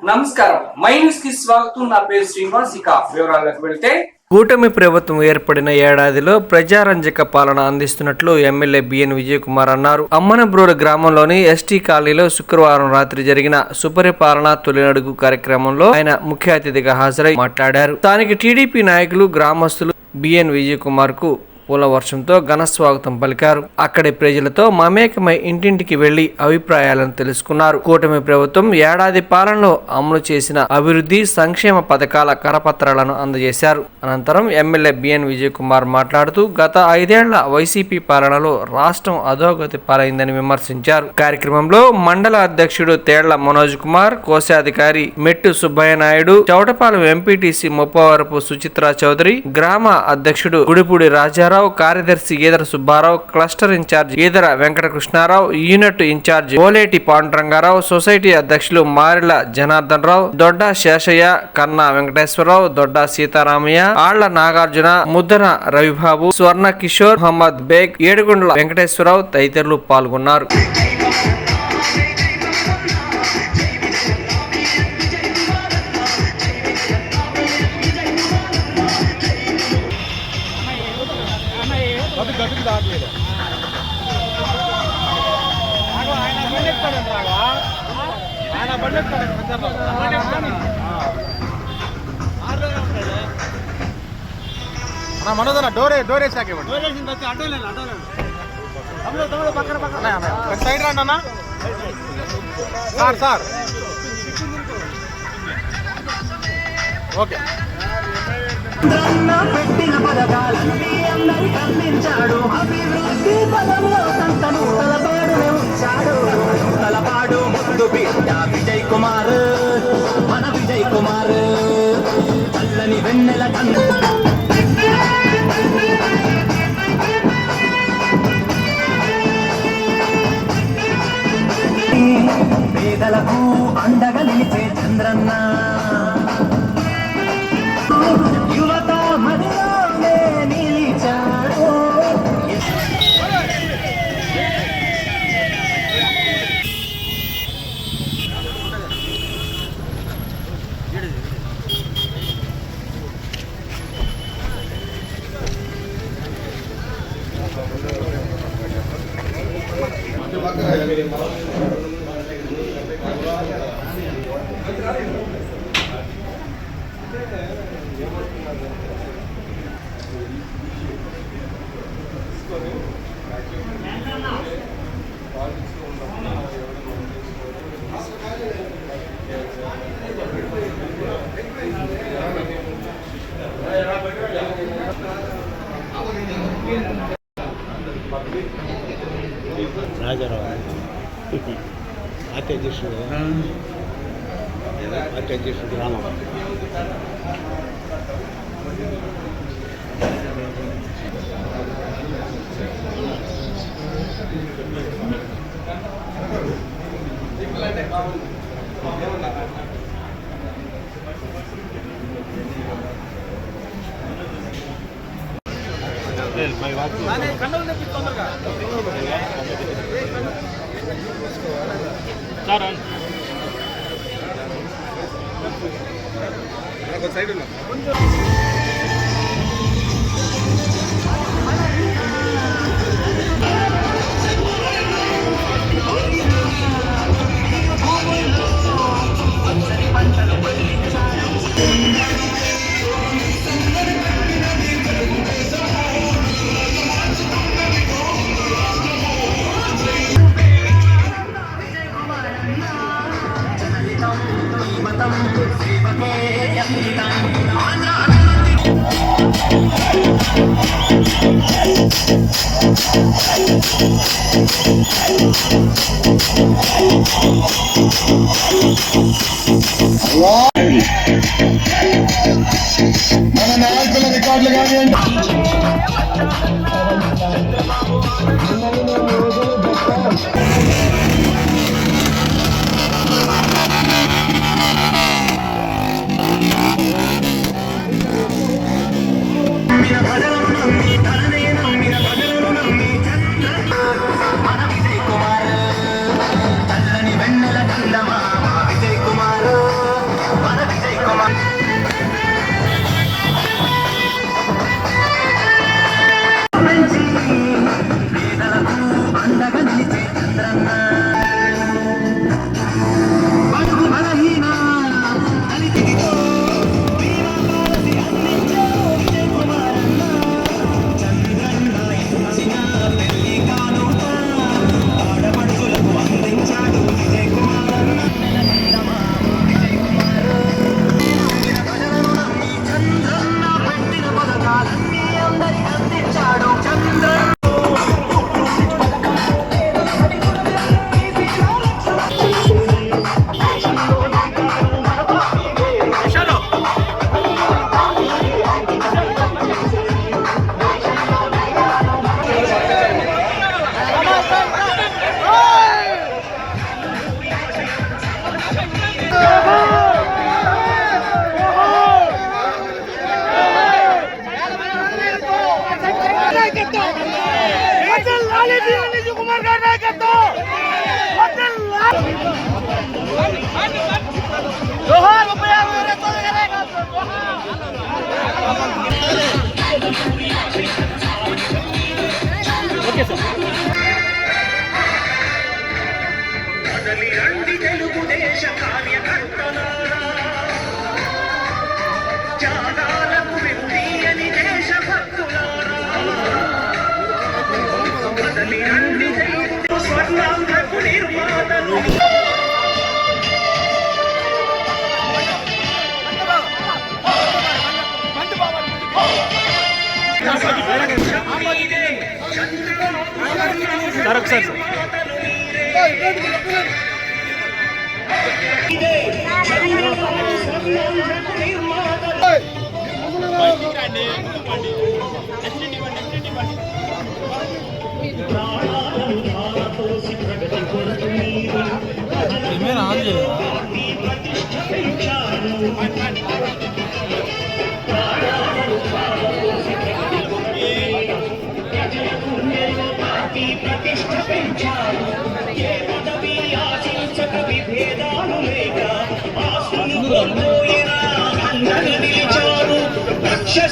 నమస్కారం, my news కి స్వాగతం. నా పేరు శ్రీనివాస్. ఇక వివరాలకు వెళ్తే, కూటమి ప్రభుత్వం ఏర్పడిన ఏడాదిలో ప్రజారంజక పాలన అందిస్తున్నట్లు ఎమ్మెల్యే బిఎన్ విజయ్ కుమార్ అన్నారు. అమ్మనబ్రోలు గ్రామంలోని ఎస్టీ కాలనీలో శుక్రవారం రాత్రి జరిగిన సుపరిపాలన తొలి అడుగు కార్యక్రమంలో ఆయన ముఖ్య అతిథిగా హాజరై మాట్లాడారు. స్థానిక టీడీపీ నాయకులు, గ్రామస్తులు బిఎన్ విజయ్ కుమార్ కు పూల వర్షంతో ఘన స్వాగతం పలికారు. అక్కడి ప్రజలతో మమేకమై ఇంటింటికి వెళ్లి అభిప్రాయాలను తెలుసుకున్నారు. కూటమి ప్రభుత్వం ఏడాది పాలనలో అమలు చేసిన అభివృద్ధి సంక్షేమ పథకాల కరపత్రాలను అందజేశారు. అనంతరం ఎమ్మెల్యే బిఎన్ విజయ్ కుమార్ మాట్లాడుతూ గత 5 ఏళ్ల వైసీపీ పాలనలో రాష్ట్రం అధోగతి పాలైందని విమర్శించారు. కార్యక్రమంలో మండల అధ్యక్షుడు తేళ్ల మనోజ్ కుమార్, కోశాధికారి మెట్టు సుబ్బయ్య నాయుడు, చౌటపాలెం ఎంపీటీసీ ముప్పవరపు సుచిత్రా చౌదరి, గ్రామ అధ్యక్షుడు గుడిపూడి రాజారావు, కార్యదర్శి Eedara Subbarao, cluster incharge Eedara Venkatakrishnarao, unit incharge Oleti Pandurangarao, society అధ్యక్షులు మారిల జనార్దన్ రావు, దొడ్డ శేషయ్య, కన్నా వెంకటేశ్వరరావు, దొడ్డ సీతారామయ్య, ఆళ్ల నాగార్జున, ముద్దన రవిబాబు, స్వర్ణ కిషోర్, మహమ్మద్ బేగ్, ఏడుగుండ్ల వెంకటేశ్వరరావు తదితరులు పాల్గొన్నారు. మనోదన డోరే సాకే సైడ్ రండి అన్న. Sir okay. పెట్టిన పథకాలన్నీ అందరికి అందించాడు. అభివృద్ధి పదంలో సంతను తలపాడునే ఉంచాడు. తలపాడు ముందు బిడ్డ విజయ్ కుమార్, మన విజయ్ కుమార్, చల్లని వెన్నెల కన్ను పేదలకు అండగా నిలిచే చంద్రన్న, యువత మదిలోనే నిలిచాడు. రాజారావు అధ్యక్షుడు గ్రామం సైడ్ సేవకే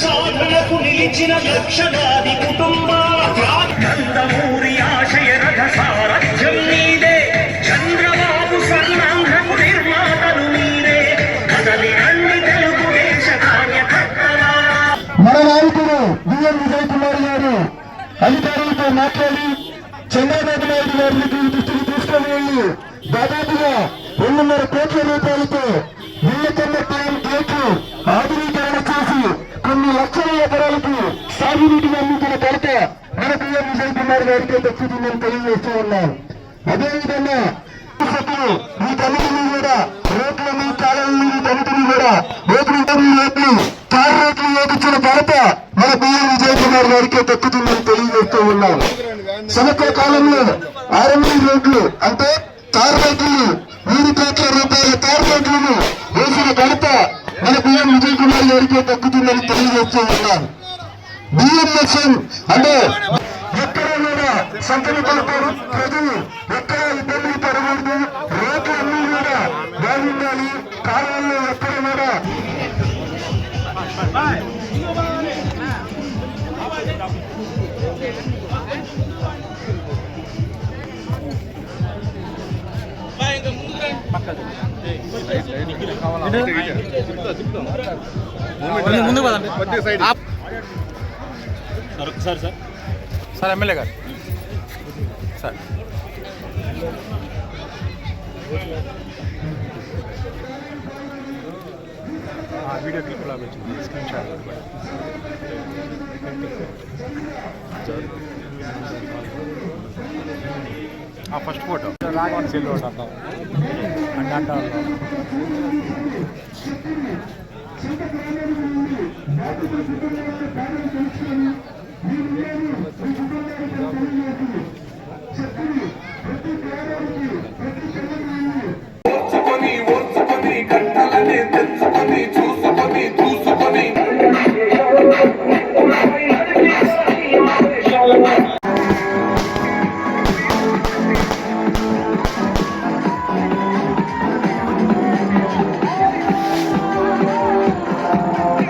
సాధనకు నిలిచిన లక్షలాది కుటుంబ నందమూరి ఆశయ రథ సారథ్యం నీదే, చంద్రబాబు స్వర్ణాంధ్రకు నిర్మాతలు మీరే, కదలి రండి తెలుగుదేశ కార్యకర్తలా. మన నాయకుడు బిఎన్ విజయ్ కుమార్ గారు అధికారులతో మాట్లాడి చంద్రబాబు నాయుడు గారిని దృష్టికి తీసుకుని వెళ్లి దాదాపుగా 2.5 కోట్ల రూపాయలతో నీలకన్నపాలెం గేట్లు ఆధునీకరణ చేసి కొన్ని లక్షల ఎకరాలకు సాగునీటిని అందించిన ఘనత మన బిఎన్ విజయ్ కుమార్ గారికి దక్కుతుందని తెలియజేస్తూ ఉన్నాం. అదేవిధంగా ఈ కమిటీని కూడా రోడ్లని కాలాలని కమిటీని కూడా రోడ్లు తారు రోడ్లు వేపించిన ఘనత మన బిఎన్ విజయ్ కుమార్ గారికి దక్కుతుందని తెలియజేస్తూ ఉన్నాం. సంవత్సర కాలంలో 6 రోడ్లు అంటే తారు రోడ్లు 3 కోట్ల రూపాయల తారు రోడ్లను వేసిన ఘనత మన బిఎన్ విజయ్ కుమార్ గారికి దక్కుతుందని తెలియజేస్తూ ఉన్నాం. బిఎంఎస్ఎం అంటే ఎక్కడ కూడా సంతని పడతారు ప్రజలు ఎక్కడ ఇబ్బందులు పడకూడదు, రోడ్లన్నీ కూడా బాగుండాలి, కాలాల్లో ఎక్కడ కూడా ముందు కొద్దిగా సైడ్ సార్. ఒకసారి సార్ సార్ ఎమ్మెల్యే గారు సార్ వీడియో క్లిప్ లాగా వచ్చింది, screen shot first photo Raghavan cell ఒకటి అంటాం అంటే కట్టలని తెచ్చుకొని చూసుకొని చూసుకొని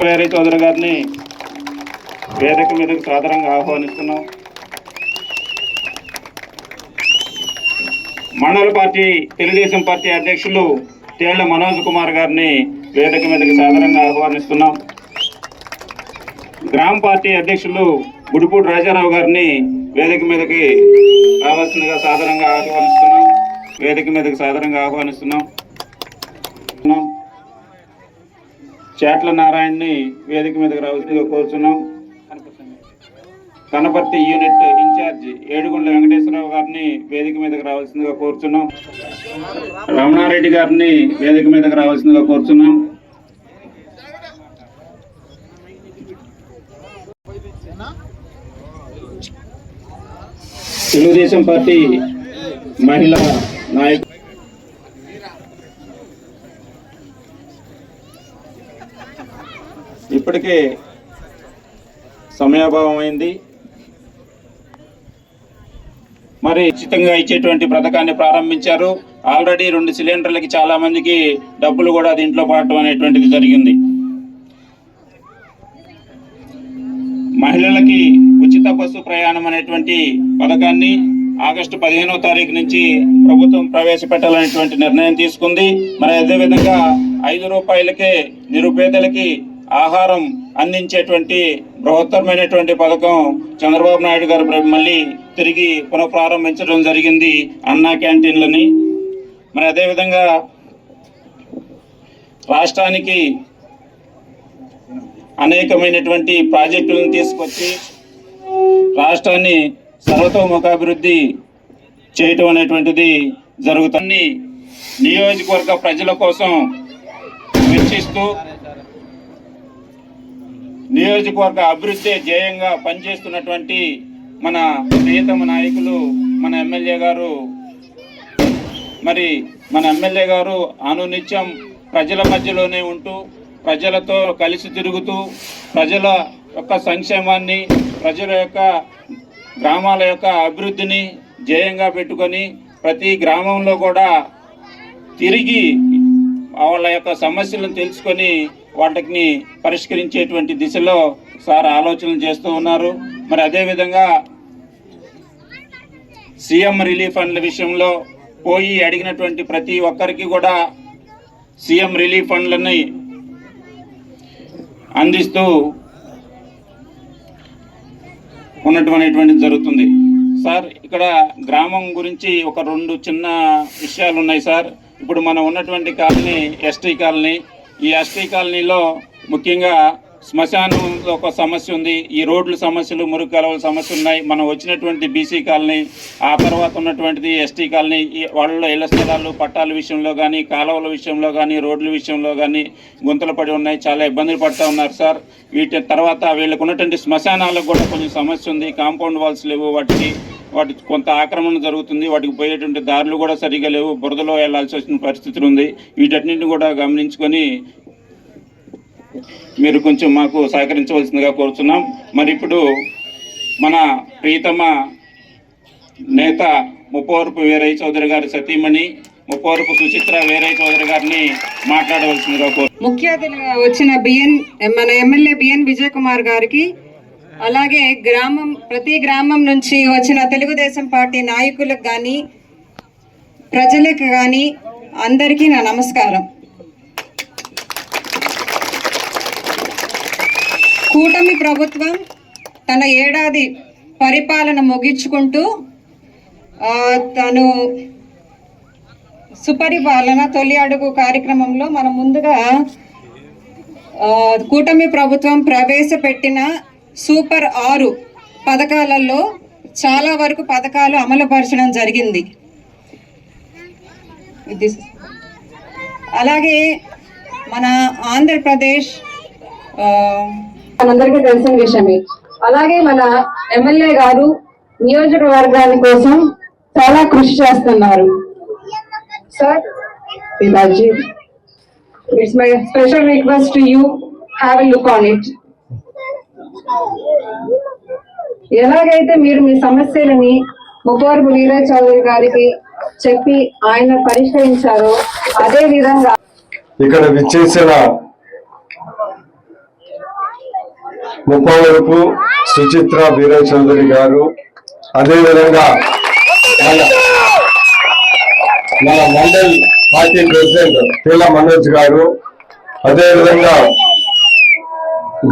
వేరే చౌదరి గారిని వేదిక మీదకి సాదరంగా ఆహ్వానిస్తున్నాం. మండల పార్టీ తెలుగుదేశం పార్టీ అధ్యక్షులు తేళ్ల మనోజ్ కుమార్ గారిని వేదిక మీదకి సాదరంగా ఆహ్వానిస్తున్నాం. గ్రామ పార్టీ అధ్యక్షులు గుడిపూడి రాజారావు గారిని వేదిక మీదకి రావాల్సిందిగా సాదరంగా ఆహ్వానిస్తున్నాం. వేదిక మీదకి సాదరంగా ఆహ్వానిస్తున్నాం. చేట్ల నారాయణని వేదిక మీదకి రావాల్సిందిగా కోరుతున్నాం. కనపర్తి యూనిట్ ఇన్ఛార్జి ఏడుగుండ్ల వెంకటేశ్వరరావు గారిని వేదిక మీదకి రావాల్సిందిగా కోరుతున్నాం. రమణారెడ్డి గారిని వేదిక మీదకి రావాల్సిందిగా కోరుతున్నాం. తెలుగుదేశం పార్టీ మహిళా నాయకులు ఇప్పటికే సమయాభావం అయింది. మరి ఉచితంగా ఇచ్చేటువంటి పథకాన్ని ప్రారంభించారు. ఆల్రెడీ 2 సిలిండర్లకి చాలా మందికి డబ్బులు కూడా దీంట్లో పడటం అనేటువంటిది జరిగింది. మహిళలకి ఉచిత బస్సు ప్రయాణం అనేటువంటి పథకాన్ని ఆగస్టు 15వ తారీఖు నుంచి ప్రభుత్వం ప్రవేశపెట్టాలనేటువంటి నిర్ణయం తీసుకుంది. మరి అదేవిధంగా 5 రూపాయలకే నిరుపేదలకి ఆహారం అందించేటువంటి బృహత్తరమైనటువంటి పథకం చంద్రబాబు నాయుడు గారు మళ్ళీ తిరిగి పునఃప్రారంభించడం జరిగింది, అన్నా క్యాంటీన్లని. మరి అదేవిధంగా రాష్ట్రానికి అనేకమైనటువంటి ప్రాజెక్టులను తీసుకొచ్చి రాష్ట్రాన్ని సర్వతోముఖాభివృద్ధి చేయటం అనేటువంటిది జరుగుతుంది. నియోజకవర్గ ప్రజల కోసం వెచ్చిస్తూ నియోజకవర్గ అభివృద్ధి ధ్యేయంగా పనిచేస్తున్నటువంటి మన ప్రియతమ నాయకులు మన ఎమ్మెల్యే గారు, మరి మన ఎమ్మెల్యే గారు అనునిత్యం ప్రజల మధ్యలోనే ఉంటూ ప్రజలతో కలిసి తిరుగుతూ ప్రజల యొక్క సంక్షేమాన్ని, ప్రజల యొక్క గ్రామాల యొక్క అభివృద్ధిని ధ్యేయంగా పెట్టుకొని ప్రతి గ్రామంలో కూడా తిరిగి వాళ్ళ యొక్క సమస్యలను తెలుసుకొని వాటిని పరిష్కరించేటువంటి దిశలో సార్ ఆలోచనలు చేస్తూ ఉన్నారు. మరి అదేవిధంగా సీఎం రిలీఫ్ ఫండ్ల విషయంలో పోయి అడిగినటువంటి ప్రతి ఒక్కరికి కూడా సీఎం రిలీఫ్ ఫండ్లని అందిస్తూ ఉన్నటువంటిది జరుగుతుంది. సార్ ఇక్కడ గ్రామం గురించి ఒక 2 చిన్న విషయాలు ఉన్నాయి సార్. ఇప్పుడు మనం ఉన్నటువంటి కాలనీ ఎస్టీ కాలనీ. ఈ ఎస్టీ కాలనీలో ముఖ్యంగా శ్మశానంలో ఒక సమస్య ఉంది, ఈ రోడ్ల సమస్యలు, మురుగు కాలువల సమస్య ఉన్నాయి. మనం వచ్చినటువంటి బీసీ కాలనీ, ఆ తర్వాత ఉన్నటువంటిది ఎస్టీ కాలనీ. వాళ్ళలో ఇళ్ల స్థలాలు పట్టాల విషయంలో కానీ, కాలువల విషయంలో కానీ, రోడ్ల విషయంలో కానీ గుంతలు పడి ఉన్నాయి, చాలా ఇబ్బందులు పడుతూ ఉన్నారు సార్. వీటి తర్వాత వీళ్ళకు ఉన్నటువంటి శ్మశానాలకు కూడా కొంచెం సమస్య ఉంది, కాంపౌండ్ వాల్స్ లేవు, వాటికి కొంత ఆక్రమణ జరుగుతుంది, వాటికి పోయేటువంటి దారులు కూడా సరిగా లేవు, బురదలో వెళ్లాల్సి వచ్చిన పరిస్థితులు ఉంది. వీటన్నింటిని కూడా గమనించుకొని మీరు కొంచెం మాకు సహకరించవలసిందిగా కోరుతున్నాం. మరి ఇప్పుడు మన ప్రియతమ నేత ముప్పవరపు వీరయ్య చౌదరి గారి సతీమణి ముప్పవరపు సుచిత్ర వీరయ్య చౌదరి గారిని మాట్లాడవలసిందిగా ముఖ్య అతిథిగా వచ్చిన మన ఎమ్మెల్యే బిఎన్ విజయ్ కుమార్ గారికి, అలాగే ప్రతి గ్రామం నుంచి వచ్చిన తెలుగుదేశం పార్టీ నాయకులకు కానీ ప్రజలకు కానీ అందరికీ నా నమస్కారం. కూటమి ప్రభుత్వం తన ఏడాది పరిపాలన ముగించుకుంటూ తను సుపరిపాలన తొలి అడుగు కార్యక్రమంలో మనం ముందుగా కూటమి ప్రభుత్వం ప్రవేశపెట్టిన సూపర్ 6 పథకాలలో చాలా వరకు పథకాలు అమలుపరచడం జరిగింది. అలాగే మన ఆంధ్రప్రదేశ్ మనందరికీ తెలిసిన విషయమే. అలాగే మన ఎమ్మెల్యే గారు నియోజకవర్గాని కోసం చాలా కృషి చేస్తున్నారు. సార్ పితాజీ, it's my special request to you, have a look on it. ఎలాగైతే మీరు మీ సమస్యలని ముప్పవరపు వీరయ్య చౌదరి గారికి చెప్పి ఆయన పరిష్కరించారో అదే విధంగా ఇక్కడ విచ్చేసిన ముప్పవరపు సుచిత్ర వీరయ్య చౌదరి గారు, అదేవిధంగా మన మండల్ పార్టీ ప్రెసిడెంట్ పీల మనోజ్ గారు, అదేవిధంగా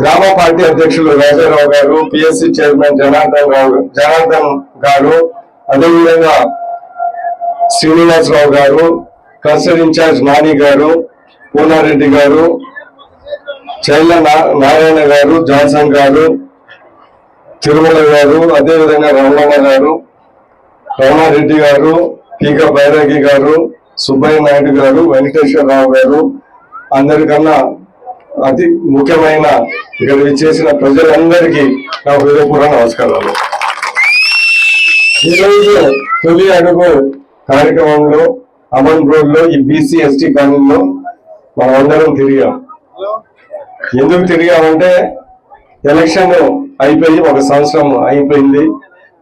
గ్రామ పార్టీ అధ్యక్షులు రాజారావు గారు, పిఎస్సి చైర్మన్ జనార్దన్ గారు, అదేవిధంగా శ్రీనివాసరావు గారు, క్లస్టర్ ఇన్ఛార్జ్ నాని గారు, పూనారెడ్డి గారు, చైల నారాయణ గారు, జాన్సన్ గారు, తిరుమల గారు, అదేవిధంగా రమణ గారు, రమణారెడ్డి గారు, పీక బైరాగి గారు, సుబ్బయ్య నాయుడు గారు, వెంకటేశ్వరరావు గారు, అందరికన్నా అతి ముఖ్యమైన ఇక్కడ విచ్చేసిన ప్రజలందరికీ నా హృదయపూర్వక నమస్కారాలు. ఈరోజు తొలి అడుగు కార్యక్రమంలో అమన్ రోడ్ లో ఈ బీసీ ఎస్టీ కాలనీలో మనం అందరం తిరిగాం. ఎందుకు తిరిగామంటే ఎలక్షన్ అయిపోయి 1 సంవత్సరం అయిపోయింది.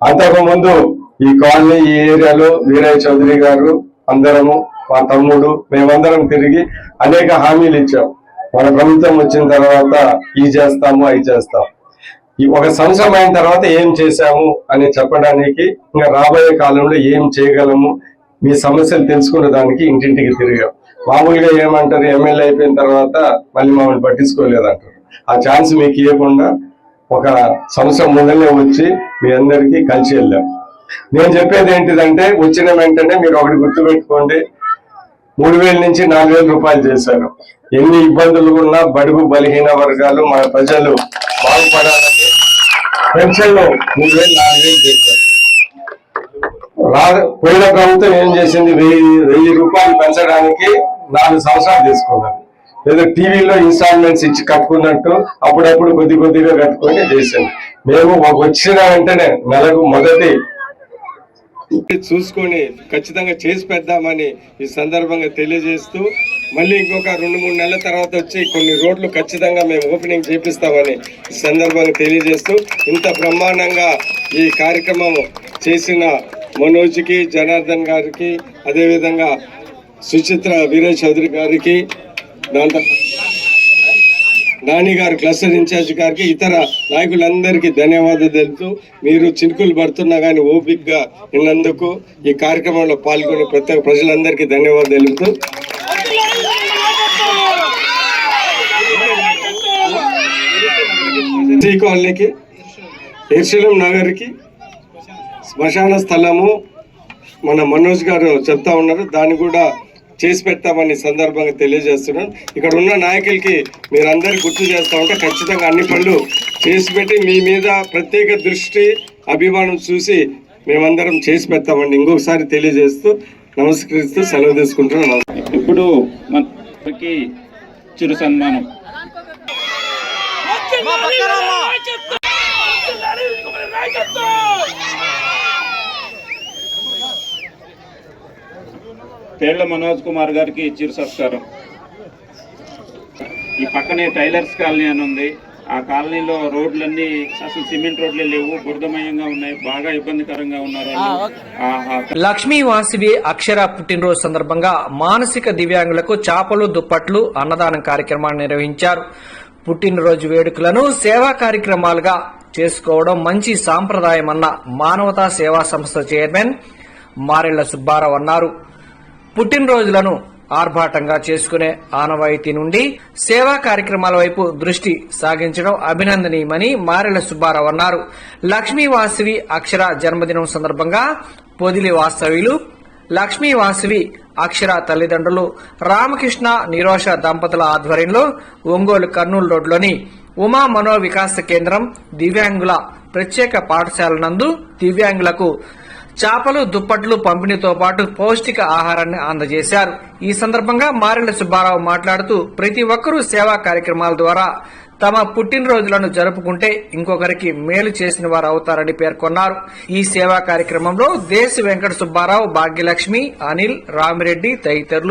అంతకు ముందు ఈ కాలనీ ఈ ఏరియాలో వీరయ్య చౌదరి గారు అందరము మా తమ్ముడు మేమందరం తిరిగి అనేక హామీలు ఇచ్చాం. మన ప్రభుత్వం వచ్చిన తర్వాత ఈ చేస్తాము అవి చేస్తాం. ఈ ఒక సంవత్సరం అయిన తర్వాత ఏం చేశాము అని చెప్పడానికి, ఇంకా రాబోయే కాలంలో ఏం చేయగలము, మీ సమస్యలు తెలుసుకునే దానికి ఇంటింటికి తిరిగాం. మామూలుగా ఏమంటారు, ఎమ్మెల్యే అయిపోయిన తర్వాత మళ్ళీ మమ్మల్ని పట్టించుకోలేదంటారు. ఆ ఛాన్స్ మీకు ఇవ్వకుండా ఒక సంవత్సరం ముందనే వచ్చి మీ అందరికీ కలిసి వెళ్ళాం. నేను చెప్పేది ఏంటిదంటే, వచ్చిన వెంటనే మీరు ఒకటి గుర్తుపెట్టుకోండి, 3,000 నుంచి 4,000 రూపాయలు చేశారు. ఎన్ని ఇబ్బందులు ఉన్నా బడుగు బలహీన వర్గాలు మన ప్రజలు బాగుపడాలని పెన్షన్లు 3,000 4,000 చేశారు. పోయిన ప్రభుత్వం ఏం చేసింది, 1,000 రూపాయలు పెంచడానికి 4 సంవత్సరాలు తీసుకున్నారు. ఏదో టీవీలో ఇన్స్టాల్మెంట్స్ ఇచ్చి కట్టుకున్నట్టు అప్పుడప్పుడు కొద్దిగా కట్టుకొని చేసింది. మేము వచ్చిన వెంటనే నెలకు మొదటి చూసుకొని ఖచ్చితంగా చేసి పెడదామని ఈ సందర్భంగా తెలియజేస్తూ, మళ్ళీ ఇంకొక 2-3 నెలల తర్వాత వచ్చి కొన్ని రోడ్లు ఖచ్చితంగా మేము ఓపెనింగ్ చేపిస్తామని ఈ సందర్భంగా తెలియజేస్తూ, ఇంత బ్రహ్మాండంగా ఈ కార్యక్రమం చేసిన మనోజ్కి, జనార్దన్ గారికి, అదేవిధంగా సుచిత్ర వీరయ్య చౌదరి గారికి, నాని గారు క్లస్టర్ ఇన్ఛార్జ్ గారికి, ఇతర నాయకులందరికీ ధన్యవాదాలు తెలుపుతూ, మీరు చినుకులు పడుతున్నా కానీ ఓపికగా ఉన్నందుకు ఈ కార్యక్రమంలో పాల్గొనే ప్రతి ప్రజలందరికీ ధన్యవాదాలు తెలుపుతూ, టీ కాలనీకి, ఎర్షలం నగర్కి శ్మశాన స్థలము మన మనోజ్ గారు చెప్తా ఉన్నారు, దాన్ని కూడా చేసి పెడతామని సందర్భంగా తెలియజేస్తున్నాను. ఇక్కడ ఉన్న నాయకులకి మీరందరూ గుర్తు చేస్తా ఉంటే ఖచ్చితంగా అన్ని పనులు చేసి పెట్టి మీ మీద ప్రత్యేక దృష్టి అభిమానం చూసి మేమందరం చేసి పెడతామండి. ఇంకొకసారి తెలియజేస్తూ నమస్కరిస్తూ సెలవు తీసుకుంటున్నాను. ఇప్పుడు మనకి చిరు సన్మానం. తేళ్ల మనోజ్ కుమార్ గారికి చిరు సత్కారం. ఈ పక్కనే టైలర్స్ కాలనీ అని ఉంది. ఆ కాలనీలో రోడ్లన్నీ అసలు సిమెంట్ రోడ్లే లేవు, బురదమయంగా ఉన్నాయి, బాగా ఇబ్బందికరంగా ఉన్నారు. లక్ష్మీ వాసవి అక్షర పుట్టినరోజు సందర్భంగా మానసిక దివ్యాంగులకు చాపలు, దుప్పట్లు, అన్నదానం కార్యక్రమాన్ని నిర్వహించారు. పుట్టినరోజు వేడుకలను సేవా కార్యక్రమాలుగా చేసుకోవడం మంచి సాంప్రదాయమన్న మానవతా సేవా సంస్థ చైర్మన్ మారెళ్ల సుబ్బారావు అన్నారు. పుట్టినరోజులను ఆర్భాటంగా చేసుకునే ఆనవాయితీ నుండి సేవా కార్యక్రమాల వైపు దృష్టి సాగించడం అభినందనీయమని మారెళ్ల సుబ్బారావు అన్నారు. లక్ష్మీ వాసవి అక్షర జన్మదినం సందర్భంగా పొదిలి వాస్తవ్యులు లక్ష్మీ వాసవి అక్షర తల్లిదండ్రులు రామకృష్ణ నిరోష దంపతుల ఆధ్వర్యంలో ఒంగోలు కర్నూలు రోడ్లోని ఉమా మనో వికాస కేంద్రం దివ్యాంగుల ప్రత్యేక పాఠశాల నందు దివ్యాంగులకు చాపలు, దుప్పట్లు పంపిణీతో పాటు పౌష్టిక ఆహారాన్ని అందజేశారు. ఈ సందర్భంగా మారెళ్ల సుబ్బారావు మాట్లాడుతూ, ప్రతి ఒక్కరూ సేవా కార్యక్రమాల ద్వారా తమ పుట్టినరోజులను జరుపుకుంటే ఇంకొకరికి మేలు చేసిన వారు అవుతారని పేర్కొన్నారు. ఈ సేవా కార్యక్రమంలో దేశ వెంకట సుబ్బారావు, భాగ్యలక్ష్మి, అనిల్, రామిరెడ్డి తదితరులు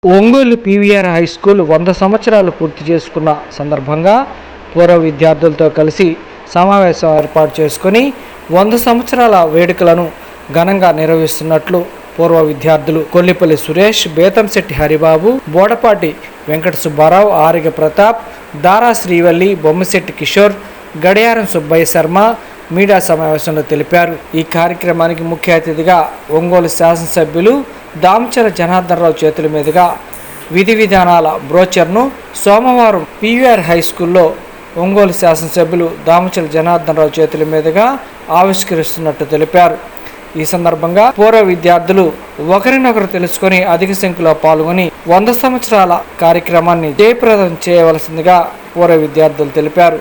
ఒంగోలు పీవీఆర్ హై స్కూల్ 100 సంవత్సరాలు పూర్తి చేసుకున్న సందర్భంగా పూర్వ విద్యార్థులతో కలిసి సమావేశం ఏర్పాటు చేసుకుని 100 సంవత్సరాల వేడుకలను ఘనంగా నిర్వహిస్తున్నట్లు పూర్వ విద్యార్థులు కొల్లిపల్లి సురేష్, బేతంశెట్టి హరిబాబు, బోడపాటి వెంకట సుబ్బారావు, ఆరిగ ప్రతాప్, దారా శ్రీవల్లి, బొమ్మశెట్టి కిషోర్, గడియారం సుబ్బయ్య శర్మ మీడియా సమావేశంలో తెలిపారు. ఈ కార్యక్రమానికి ముఖ్య అతిథిగా ఒంగోలు శాసనసభ్యులు దామచర్ల జనార్దనరావు చేతుల మీదుగా విధి విధానాల బ్రోచర్ను సోమవారం పీవీఆర్ హై స్కూల్లో ఒంగోలు శాసనసభ్యులు దామచర్ల జనార్దనరావు చేతుల మీదుగా ఆవిష్కరిస్తున్నట్టు తెలిపారు. ఈ సందర్భంగా పూర్వ విద్యార్థులు ఒకరినొకరు తెలుసుకొని అధిక సంఖ్యలో పాల్గొని 100 సంవత్సరాల కార్యక్రమాన్ని జయప్రదం చేయవలసిందిగా పూర్వ విద్యార్థులు తెలిపారు.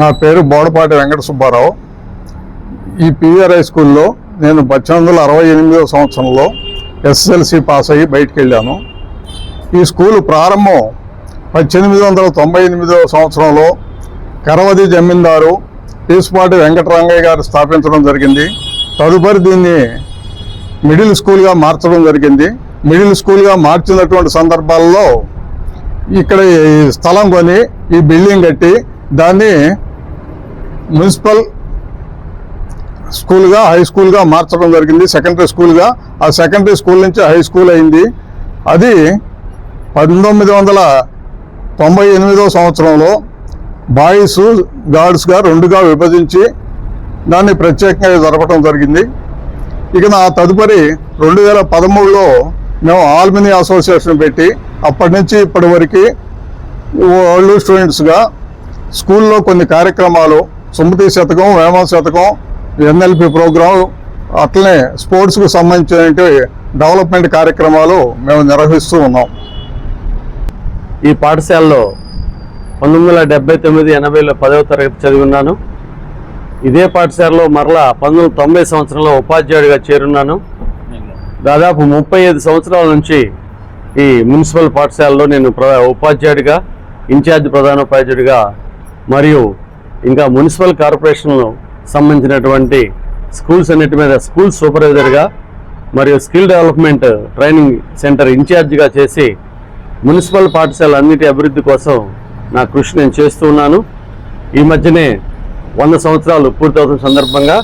నా పేరు బోడపాటి వెంకట సుబ్బారావు. ఈ పీవీఆర్ హై స్కూల్లో నేను 1868వ సంవత్సరంలో ఎస్ఎస్ఎల్సి పాస్ అయ్యి బయటికి వెళ్ళాను. ఈ స్కూలు ప్రారంభం 1898వ సంవత్సరంలో కరవది జమీందారు పీసుపాటి వెంకటరంగయ్య గారు స్థాపించడం జరిగింది. తదుపరి దీన్ని మిడిల్ స్కూల్గా మార్చడం జరిగింది. మిడిల్ స్కూల్గా మార్చినటువంటి సందర్భాల్లో ఇక్కడ ఈ స్థలం కొని ఈ బిల్డింగ్ కట్టి దాన్ని మున్సిపల్ స్కూల్గా హై స్కూల్గా మార్చడం జరిగింది. సెకండరీ స్కూల్గా, ఆ సెకండరీ స్కూల్ నుంచి హై స్కూల్ అయింది. అది 1998వ సంవత్సరంలో బాయ్స్ గర్ల్స్గా 2గా విభజించి దాన్ని ప్రత్యేకంగా జరపడం జరిగింది. ఇక నా తదుపరి 2013లో మేము ఆల్మినీ అసోసియేషన్ పెట్టి అప్పటి నుంచి ఇప్పటి వరకు ఓల్డ్ స్టూడెంట్స్గా స్కూల్లో కొన్ని కార్యక్రమాలు, సుమతి శతకం, వేమ శతకం, ఎన్ఎల్పి ప్రోగ్రాం, అట్లనే స్పోర్ట్స్కు సంబంధించిన డెవలప్మెంట్ కార్యక్రమాలు మేము నిర్వహిస్తూ ఉన్నాం. ఈ పాఠశాలలో 1979-80లో 10వ తరగతి చదివిన్నాను. ఇదే పాఠశాలలో మరలా 1990 సంవత్సరంలో ఉపాధ్యాయుడిగా చేరున్నాను. దాదాపు 35 సంవత్సరాల నుంచి ఈ మున్సిపల్ పాఠశాలలో నేను ఉపాధ్యాయుడిగా, ఇన్ఛార్జ్ ప్రధానోపాధ్యాయుడిగా మరియు ఇంకా మున్సిపల్ కార్పొరేషన్ సంబంధించినటువంటి స్కూల్స్ అన్నిటి మీద స్కూల్ సూపర్వైజర్గా మరియు స్కిల్ డెవలప్మెంట్ ట్రైనింగ్ సెంటర్ ఇన్ఛార్జిగా చేసి మున్సిపల్ పాఠశాల అన్నిటి అభివృద్ధి కోసం నా కృషి నేను చేస్తూ ఉన్నాను. ఈ మధ్యనే 100 సంవత్సరాలు పూర్తవుతున్న సందర్భంగా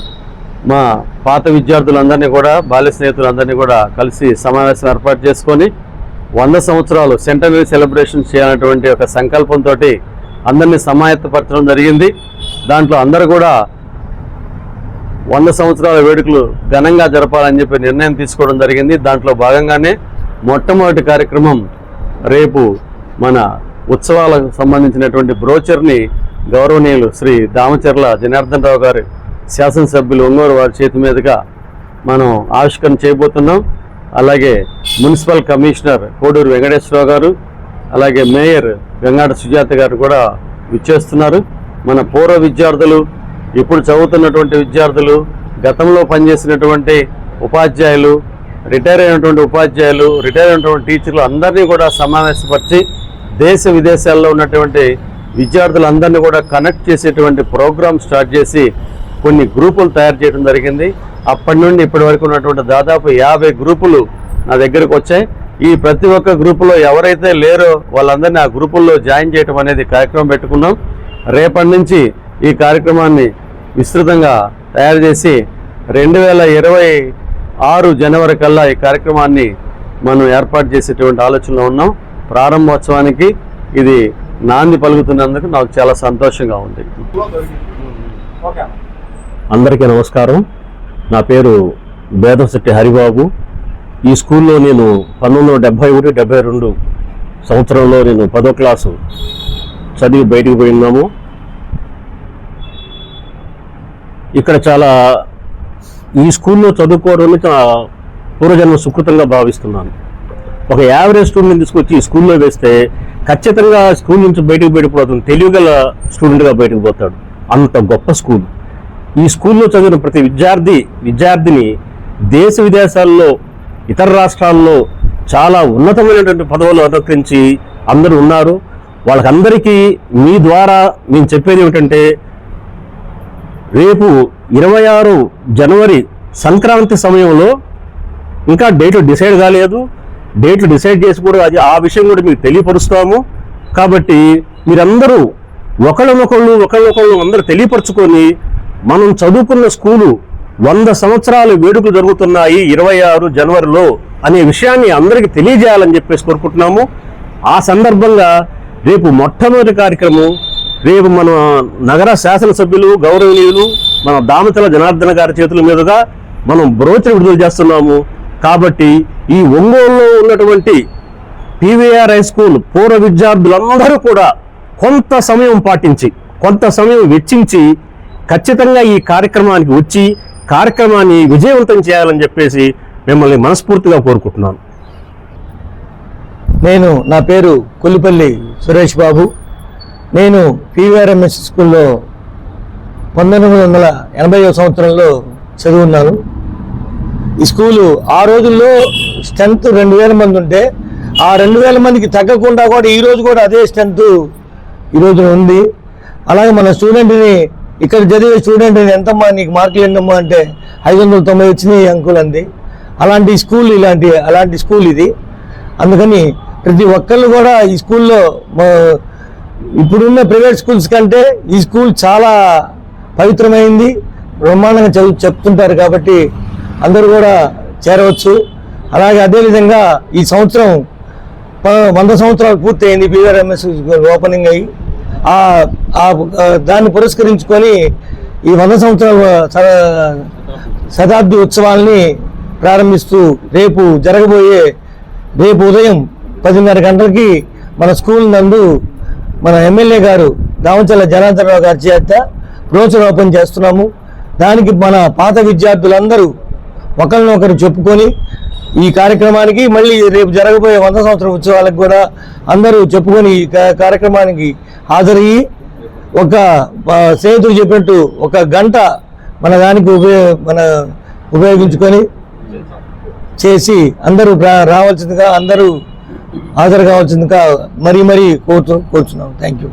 మా పాత విద్యార్థులందరినీ కూడా, బాల్య స్నేహితులందరినీ కూడా కలిసి సమావేశం ఏర్పాటు చేసుకొని 100 సంవత్సరాలు సెంటనరీ సెలబ్రేషన్ చేయాలనేటువంటి ఒక సంకల్పంతో అందరినీ సమాయత్తపరచడం జరిగింది. దాంట్లో అందరూ కూడా 100 సంవత్సరాల వేడుకలు ఘనంగా జరపాలని చెప్పి నిర్ణయం తీసుకోవడం జరిగింది. దాంట్లో భాగంగానే మొట్టమొదటి కార్యక్రమం రేపు మన ఉత్సవాలకు సంబంధించినటువంటి బ్రోచర్ని గౌరవనీయులు శ్రీ దామచర్ల జనార్దనరావు గారు శాసనసభ్యులు ఒంగోలు వారి చేతి మీదుగా మనం ఆవిష్కరణ చేయబోతున్నాం. అలాగే మున్సిపల్ కమిషనర్ కోడూరు వెంకటేశ్వరరావు గారు, అలాగే మేయర్ గంగాడ సుజాత గారు కూడా విచ్చేస్తున్నారు. మన పూర్వ విద్యార్థులు, ఇప్పుడు చదువుతున్నటువంటి విద్యార్థులు, గతంలో పనిచేసినటువంటి ఉపాధ్యాయులు, రిటైర్ అయినటువంటి ఉపాధ్యాయులు, రిటైర్ అయినటువంటి టీచర్లు అందరినీ కూడా సమావేశపరిచి దేశ విదేశాల్లో ఉన్నటువంటి విద్యార్థులందరినీ కూడా కనెక్ట్ చేసేటువంటి ప్రోగ్రామ్ స్టార్ట్ చేసి కొన్ని గ్రూపులు తయారు చేయడం జరిగింది. అప్పటి నుండి ఇప్పటి వరకు ఉన్నటువంటి దాదాపు 50 గ్రూపులు నా దగ్గరకు వచ్చాయి. ఈ ప్రతి ఒక్క గ్రూపులో ఎవరైతే లేరో వాళ్ళందరినీ ఆ గ్రూపుల్లో జాయిన్ చేయడం అనేది కార్యక్రమం పెట్టుకున్నాం. రేపటి నుంచి ఈ కార్యక్రమాన్ని విస్తృతంగా తయారు చేసి 2026 జనవరి కల్లా ఈ కార్యక్రమాన్ని మనం ఏర్పాటు చేసేటువంటి ఆలోచనలో ఉన్నాం. ప్రారంభోత్సవానికి ఇది నాంది పలుకుతున్నందుకు నాకు చాలా సంతోషంగా ఉంది. అందరికీ నమస్కారం. నా పేరు బేతంశెట్టి హరిబాబు. ఈ స్కూల్లో నేను 1971-72 సంవత్సరంలో నేను 10వ క్లాసు చదివి బయటికి పోయినాము. ఇక్కడ చాలా ఈ స్కూల్లో చదువుకోవడం పూర్వజన్మ సుకృతంగా భావిస్తున్నాను. ఒక యావరేజ్ స్టూడెంట్ తీసుకొచ్చి ఈ స్కూల్లో వేస్తే ఖచ్చితంగా స్కూల్ నుంచి బయటకు వెళ్ళిపోతుంది, తెలివిగల స్టూడెంట్గా బయటకు పోతాడు. అంత గొప్ప స్కూల్. ఈ స్కూల్లో చదివిన ప్రతి విద్యార్థిని దేశ విదేశాల్లో, ఇతర రాష్ట్రాల్లో చాలా ఉన్నతమైనటువంటి పదవులు అలంకరించి అందరూ ఉన్నారు. వాళ్ళకందరికీ మీ ద్వారా నేను చెప్పేది ఏమిటంటే, రేపు 26 జనవరి సంక్రాంతి సమయంలో ఇంకా డేట్ డిసైడ్ కాలేదు. డేట్ డిసైడ్ చేసి కూడా ఆ విషయం కూడా మీకు తెలియపరుస్తాము. కాబట్టి మీరందరూ ఒకళ్ళనొకళ్ళు అందరూ తెలియపరచుకొని మనం చదువుకున్న స్కూలు 100 సంవత్సరాల వేడుకలు జరుగుతున్నాయి 26 జనవరిలో అనే విషయాన్ని అందరికీ తెలియజేయాలని చెప్పేసి కోరుకుంటున్నాము. ఆ సందర్భంగా రేపు మొట్టమొదటి కార్యక్రమం, రేపు మన నగర శాసనసభ్యులు గౌరవనీయులు మన దామచల జనార్దన గారి చేతుల మీదుగా మనం బ్రోచర్ విడుదల చేస్తున్నాము. కాబట్టి ఈ ఒంగోలులో ఉన్నటువంటి పీవీఆర్ హై స్కూల్ పూర్వ విద్యార్థులందరూ కూడా కొంత సమయం పాటించి, కొంత సమయం వెచ్చించి ఖచ్చితంగా ఈ కార్యక్రమానికి వచ్చి కార్యక్రమాన్ని విజయవంతం చేయాలని చెప్పేసి మిమ్మల్ని మనస్ఫూర్తిగా కోరుకుంటున్నాను. నా పేరు కొల్లిపల్లి సురేష్ బాబు. నేను పీవీఆర్ఎంఎస్ స్కూల్లో 1980వ సంవత్సరంలో చదువున్నాను. ఈ స్కూలు ఆ రోజుల్లో స్ట్రెంత్ 2000 మంది ఉంటే ఆ 2000 మందికి తగ్గకుండా కూడా ఈరోజు కూడా అదే స్ట్రెంత్ ఈరోజు ఉంది. అలాగే మన స్టూడెంట్ని, ఇక్కడ చదివే స్టూడెంట్ని ఎంతమ్మా నీకు మార్కులు ఎన్నమ్మా అంటే 590 వచ్చినాయి అంకుల్ అంది. అలాంటి స్కూల్ ఇది. అందుకని ప్రతి ఒక్కళ్ళు కూడా ఈ స్కూల్లో, ఇప్పుడున్న ప్రైవేట్ స్కూల్స్ కంటే ఈ స్కూల్ చాలా పవిత్రమైంది, బ్రహ్మాండంగా చెప్తుంటారు. కాబట్టి అందరూ కూడా చేరవచ్చు. అలాగే అదేవిధంగా ఈ సంవత్సరం 100 సంవత్సరాలు పూర్తయింది పీవీఆర్ఎంఎస్ ఓపెనింగ్ అయ్యి. దాన్ని పురస్కరించుకొని ఈ 100 సంవత్సరాల శతాబ్ది ఉత్సవాల్ని ప్రారంభిస్తూ రేపు ఉదయం 10:30 గంటలకి మన స్కూల్ నందు మన ఎమ్మెల్యే గారు దామచల జనార్దనరావు గారి చేత బ్రోచర్ ఓపెన్ చేస్తున్నాము. దానికి మన పాత విద్యార్థులందరూ ఒకరినొకరు చెప్పుకొని ఈ కార్యక్రమానికి, మళ్ళీ రేపు జరగబోయే 100 సంవత్సరాల ఉత్సవాలకు కూడా అందరూ చెప్పుకొని ఈ కార్యక్రమానికి హాజరయ్యి ఒక స్నేహితులు చెప్పినట్టు 1 గంట మన దానికి ఉపయోగించుకొని చేసి అందరూ రావాల్సిందిగా, అందరూ హాజరు కావాల్సిందిగా మరీ కోరుచున్నాం. Thank you.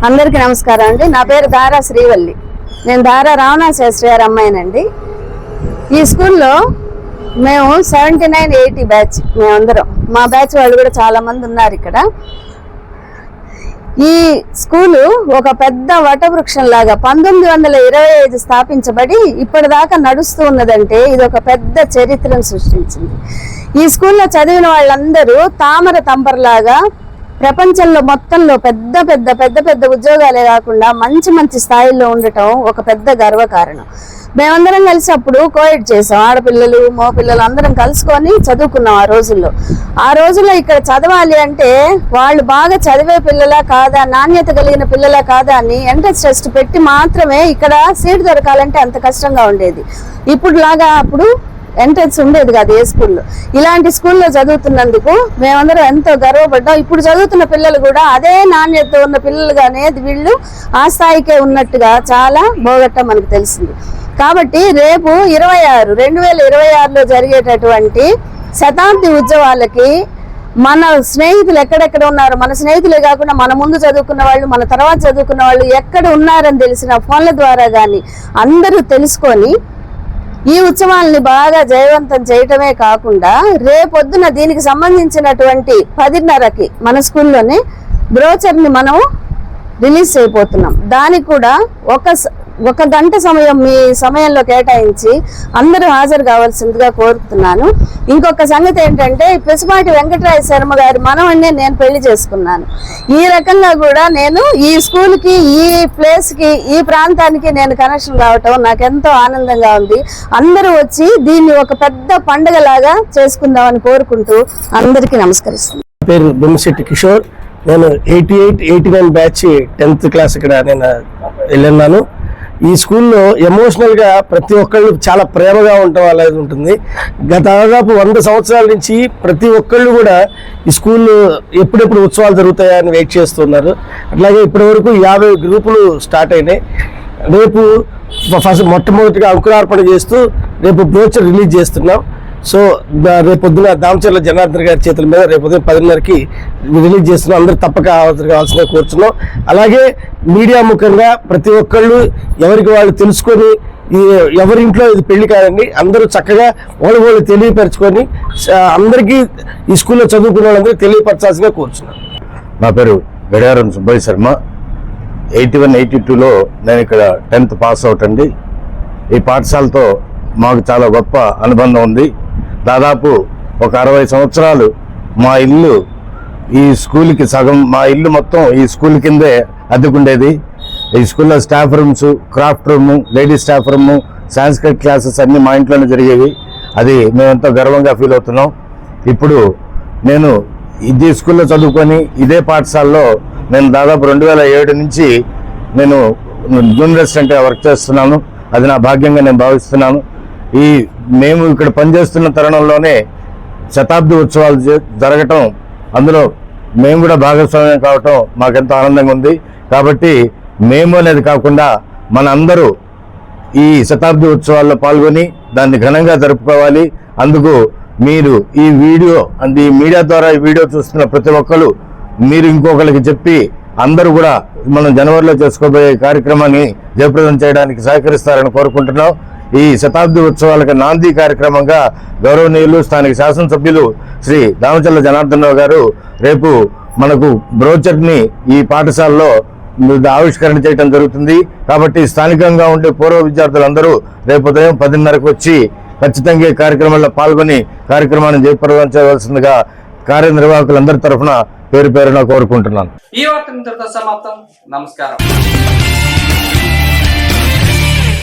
అందరికీ నమస్కారం అండి. నా పేరు దారా శ్రీవల్లి. నేను దారా రావణాథ శాస్త్రి గారి అమ్మాయినండి. ఈ స్కూల్లో మేము 79-80 బ్యాచ్, మేమందరం, మా బ్యాచ్ వాళ్ళు కూడా చాలా మంది ఉన్నారు ఇక్కడ. ఈ స్కూలు ఒక పెద్ద వటవృక్షం లాగా 1925 స్థాపించబడి ఇప్పటిదాకా నడుస్తూ ఉన్నదంటే ఇది ఒక పెద్ద చరిత్రను సృష్టించింది. ఈ స్కూల్లో చదివిన వాళ్ళందరూ తామర తంపరలాగా ప్రపంచంలో మొత్తంలో పెద్ద పెద్ద పెద్ద పెద్ద ఉద్యోగాలే కాకుండా మంచి మంచి స్థాయిల్లో ఉండటం ఒక పెద్ద గర్వకారణం. మేమందరం కలిసి అప్పుడు కోఎడ్ చేసాం. ఆడపిల్లలు మగపిల్లలు అందరం కలుసుకొని చదువుకున్నాం ఆ రోజుల్లో ఇక్కడ చదవాలి అంటే వాళ్ళు బాగా చదివే పిల్లలా కాదా, నాణ్యత కలిగిన పిల్లలా కాదా అని ఎంట్రన్స్ టెస్ట్ పెట్టి మాత్రమే ఇక్కడ సీట్ దొరకాలంటే అంత కష్టంగా ఉండేది. ఇప్పుడు లాగా అప్పుడు ఎంట్రన్స్ ఉండేది కాదు ఏ స్కూల్లో. ఇలాంటి స్కూల్లో చదువుతున్నందుకు మేమందరం ఎంతో గర్వపడ్డాం. ఇప్పుడు చదువుతున్న పిల్లలు కూడా అదే నాణ్యత ఉన్న పిల్లలుగానే వీళ్ళు ఆ స్థాయికే ఉన్నట్టుగా చాలా బోగట్ట మనకు తెలిసింది. కాబట్టి రేపు 2026లో జరిగేటటువంటి శతాబ్ది ఉత్సవాలకి మన స్నేహితులు ఎక్కడెక్కడ ఉన్నారు, మన స్నేహితులే కాకుండా మన ముందు చదువుకున్న వాళ్ళు, మన తర్వాత చదువుకున్న వాళ్ళు ఎక్కడ ఉన్నారని తెలిసిన ఫోన్ల ద్వారా కానీ అందరూ తెలుసుకొని ఈ ఉత్సవాలని బాగా జయవంతం చేయటమే కాకుండా రేపొద్దున దీనికి సంబంధించినటువంటి 10:30కి మన స్కూల్లోనే బ్రోచర్ని మనం రిలీజ్ చేయబోతున్నాం. దానికి కూడా ఒక గంట సమయం మీ సమయంలో కేటాయించి అందరూ హాజరు కావాల్సిందిగా కోరుతున్నాను. ఇంకొక సంగతి ఏంటంటే, పిసపాటి వెంకటరాయ శర్మ గారి మనవన్నే నేను పెళ్లి చేసుకున్నాను. ఈ రకంగా కూడా నేను ఈ స్కూల్కి, ఈ ప్లేస్కి, ఈ ప్రాంతానికి నేను కనెక్షన్ రావటం నాకు ఎంతో ఆనందంగా ఉంది. అందరూ వచ్చి దీన్ని ఒక పెద్ద పండుగలాగా చేసుకుందామని కోరుకుంటూ అందరికీ నమస్కరిస్తున్నాను. పేరు బొమ్మిశెట్టి కిషోర్. నేను 88-89 బ్యాచ్ 10th క్లాస్ ఇక్కడ నేను వెళ్ళన్నాను. ఈ స్కూల్లో ఎమోషనల్గా ప్రతి ఒక్కళ్ళు చాలా ప్రేమగా ఉండటం అనేది ఉంటుంది. దాదాపు 100 సంవత్సరాల నుంచి ప్రతి ఒక్కళ్ళు కూడా ఈ స్కూల్లో ఎప్పుడెప్పుడు ఉత్సవాలు జరుగుతాయని వెయిట్ చేస్తున్నారు. అట్లాగే ఇప్పటి వరకు 50 గ్రూపులు స్టార్ట్ అయినాయి. రేపు మొట్టమొదటిగా అంకురార్పణ చేస్తూ రేపు బ్రోచర్ రిలీజ్ చేస్తున్నాం. సో రేపు పొద్దున దామచర్ల జనార్దన్ గారి చేతుల మీద రేపు ఉదయం 10:30కి రిలీజ్ చేస్తున్నాం. అందరూ తప్పక హాజరు కావాల్సిన కోరుతున్నాం. అలాగే మీడియా ముఖంగా ప్రతి ఒక్కళ్ళు ఎవరికి వాళ్ళు తెలుసుకొని ఎవరింట్లో ఇది పెళ్లి కాదండి, అందరూ చక్కగా వాళ్ళు తెలియపరచుకొని అందరికీ ఈ స్కూల్లో చదువుకున్న వాళ్ళందరికీ తెలియపరచాల్సిందిగా కోరుతున్నాం. నా పేరు గడియారం సుబ్బయ్య శర్మ. 81-82లో నేను ఇక్కడ 10th పాస్ అవుట్ అండి. ఈ పాఠశాలతో మాకు చాలా గొప్ప అనుబంధం ఉంది. దాదాపు ఒక 60 సంవత్సరాలు మా ఇల్లు ఈ స్కూల్కి సగం, మా ఇల్లు మొత్తం ఈ స్కూల్ కిందే అద్దెకుండేది. ఈ స్కూల్లో staff rooms, craft room, ladies staff room, Sanskrit classes అన్నీ మా ఇంట్లోనే జరిగేవి. అది మేమెంతో గర్వంగా ఫీల్ అవుతున్నాం. ఇప్పుడు నేను ఇదే స్కూల్లో చదువుకొని ఇదే పాఠశాలలో నేను దాదాపు 2007 నుంచి నేను జూనియర్ అసిస్టెంట్గా వర్క్ చేస్తున్నాను. అది నా భాగ్యంగా నేను భావిస్తున్నాను. మేము ఇక్కడ పనిచేస్తున్న తరుణంలోనే శతాబ్ది ఉత్సవాలు జరగటం, అందులో మేము కూడా భాగస్వామ్యం కావటం మాకెంతో ఆనందంగా ఉంది. కాబట్టి మేము అనేది కాకుండా మన అందరూ ఈ శతాబ్ది ఉత్సవాల్లో పాల్గొని దాన్ని ఘనంగా జరుపుకోవాలి. అందుకు మీరు ఈ వీడియో ఈ మీడియా ద్వారా ఈ వీడియో చూస్తున్న ప్రతి ఒక్కరు మీరు ఇంకొకరికి చెప్పి అందరూ కూడా మనం జనవరిలో చేసుకోబోయే కార్యక్రమాన్ని జయప్రదం చేయడానికి సహకరిస్తారని కోరుకుంటున్నాం. ఈ శతాబ్ది ఉత్సవాలకు నాంది కార్యక్రమంగా గౌరవనీయులు స్థానిక శాసనసభ్యులు శ్రీ దామచర్ల జనార్దన్ రావు గారు రేపు మనకు బ్రోచర్ని ఈ పాఠశాలలో ఆవిష్కరణ చేయడం జరుగుతుంది. కాబట్టి స్థానికంగా ఉండే పూర్వ విద్యార్థులందరూ రేపు ఉదయం 10:30కు వచ్చి ఖచ్చితంగా ఈ కార్యక్రమంలో పాల్గొని కార్యక్రమాన్ని జయప్రదం చేయవలసిందిగా కార్యనిర్వాహకులందరి తరఫున పేరు పేరున కోరుకుంటున్నాను. ఈ వార్త ఇంతటితో సమాప్తం. నమస్కారం.